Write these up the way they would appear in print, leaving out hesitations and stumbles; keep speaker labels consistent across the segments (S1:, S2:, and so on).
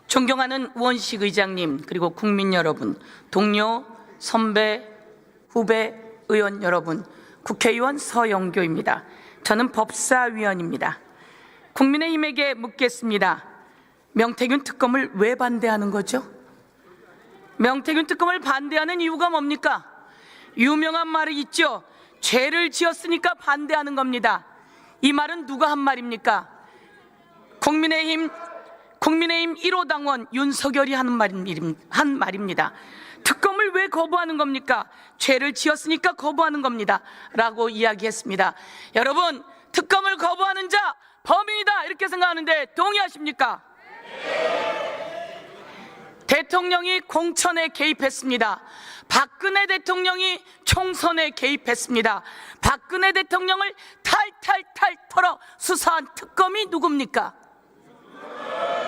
S1: 존경하는 우원식 의장님, 그리고 국민 여러분, 동료, 선배, 후배, 의원 여러분, 국회의원 서영교입니다. 저는 법사위원입니다. 국민의힘에게 묻겠습니다. 명태균 특검을 왜 반대하는 거죠? 명태균 특검을 반대하는 이유가 뭡니까? 유명한 말이 있죠. 죄를 지었으니까 반대하는 겁니다. 이 말은 누가 한 말입니까? 국민의힘 1호 당원 윤석열이 한 말입니다. 특검을 왜 거부하는 겁니까? 죄를 지었으니까 거부하는 겁니다 라고 이야기했습니다. 여러분, 특검을 거부하는 자 범인이다 이렇게 생각하는데 동의하십니까? 대통령이 공천에 개입했습니다. 박근혜 대통령이 총선에 개입했습니다. 박근혜 대통령을 탈탈탈 털어 수사한 특검이 누굽니까?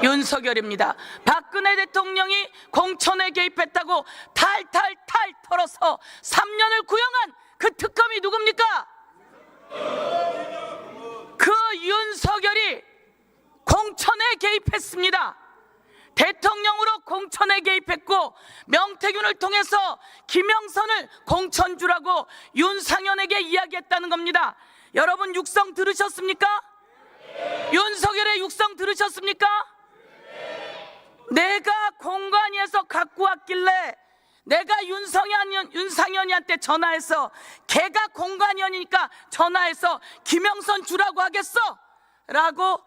S1: 윤석열입니다. 박근혜 대통령이 공천에 개입했다고 탈탈탈 털어서 3년을 구형한 그 특검이 누굽니까? 그 윤석열이 공천에 개입했습니다. 대통령으로 공천에 개입했고 명태균을 통해서 김영선을 공천주라고 윤상현에게 이야기했다는 겁니다. 여러분, 육성 들으셨습니까? 윤석열의 육성 들으셨습니까? 내가 공관위에서 갖고 왔길래 내가 윤상현이한테 전화해서 걔가 공관위원이니까 전화해서 김영선 주라고 하겠어 라고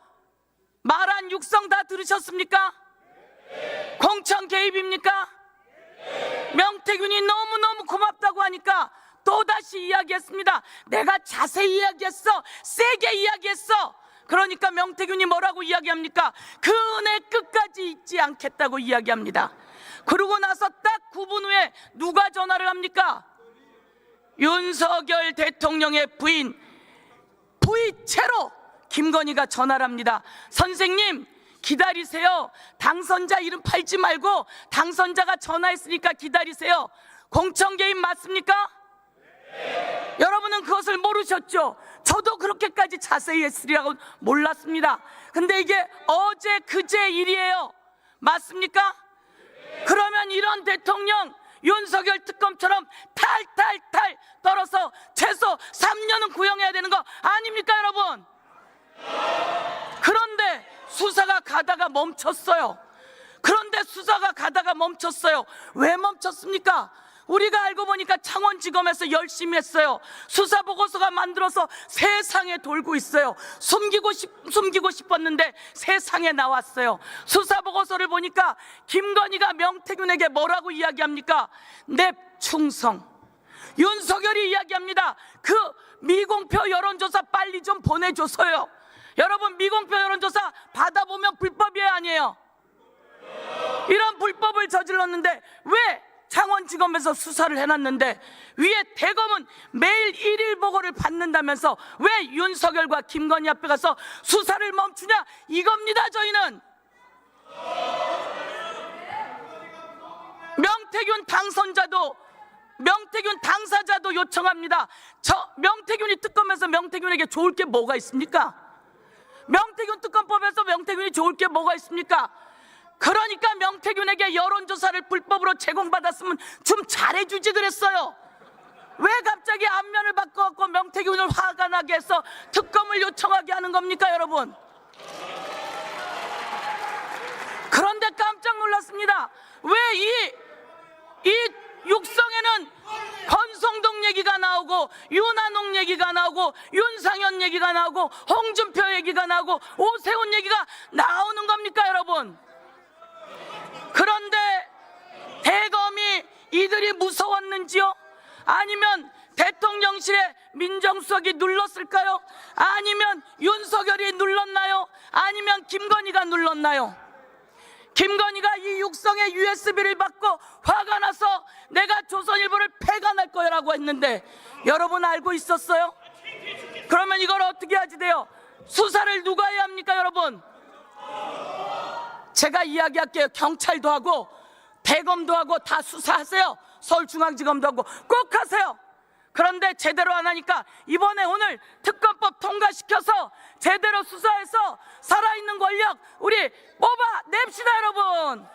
S1: 말한 육성 다 들으셨습니까? 공천 개입입니까? 명태균이 너무너무 고맙다고 하니까 또다시 이야기했습니다. 내가 자세히 이야기했어, 세게 이야기했어. 그러니까 명태균이 뭐라고 이야기합니까? 그 은혜 끝까지 잊지 않겠다고 이야기합니다. 그러고 나서 딱 9분 후에 누가 전화를 합니까? 윤석열 대통령의 부인 부이체로 김건희가 전화를 합니다. 선생님 기다리세요. 당선자 이름 팔지 말고 당선자가 전화했으니까 기다리세요. 공천 개입 맞습니까? 네. 여러분은 그것을 모르셨죠? 저도 그렇게까지 자세히 했으리라고 몰랐습니다. 근데 이게 어제 그제 일이에요. 맞습니까? 네. 그러면 이런 대통령 윤석열 특검처럼 탈탈탈 떨어서 최소 3년은 구형해야 되는 거 아닙니까 여러분? 그런데 수사가 가다가 멈췄어요. 왜 멈췄습니까? 우리가 알고 보니까 창원지검에서 열심히 했어요. 수사보고서가 만들어서 세상에 돌고 있어요. 숨기고 싶었는데 세상에 나왔어요. 수사보고서를 보니까 김건희가 명태균에게 뭐라고 이야기합니까? 내 충성. 윤석열이 이야기합니다. 그 미공표 여론조사 빨리 좀 보내줘서요. 여러분, 미공표 여론조사 받아보면 불법이에요, 아니에요? 이런 불법을 저질렀는데 왜 창원지검에서 수사를 해놨는데 위에 대검은 매일 1일 보고를 받는다면서 왜 윤석열과 김건희 앞에 가서 수사를 멈추냐 이겁니다. 저희는 명태균 당사자도 요청합니다. 명태균이 특검에서 명태균에게 좋을 게 뭐가 있습니까? 명태균 특검법에서 명태균이 좋을 게 뭐가 있습니까? 그러니까 명태균에게 여론조사를 불법으로 제공받았으면 좀 잘해주지 그랬어요. 왜 갑자기 안면을 바꿔갖고 명태균을 화가 나게 해서 특검을 요청하게 하는 겁니까 여러분? 그런데 깜짝 놀랐습니다. 왜 이 육성에는 권성동 얘기가 나오고 윤한홍 얘기가 나오고 윤상현 얘기가 나오고 홍준표 얘기가 나오고 오세훈 얘기가 나오는 겁니까 여러분? 그런데 대검이 이들이 무서웠는지요? 아니면 대통령실에 민정수석이 눌렀을까요? 아니면 윤석열이 눌렀나요? 아니면 김건희가 눌렀나요? 김건희가 이 육성의 USB를 받고 화가 나서 내가 조선일보를 폐간할 거라고 했는데 여러분 알고 있었어요? 그러면 이걸 어떻게 하지 돼요? 수사를 누가 해야 합니까 여러분? 제가 이야기할게요. 경찰도 하고 대검도 하고 다 수사하세요. 서울중앙지검도 하고 꼭 하세요. 그런데 제대로 안 하니까 이번에 오늘 특검법 통과시켜서 제대로 수사해서 살아있는 권력 우리 뽑아내 냅시다, 여러분.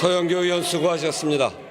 S2: 서영교 의원 수고하셨습니다.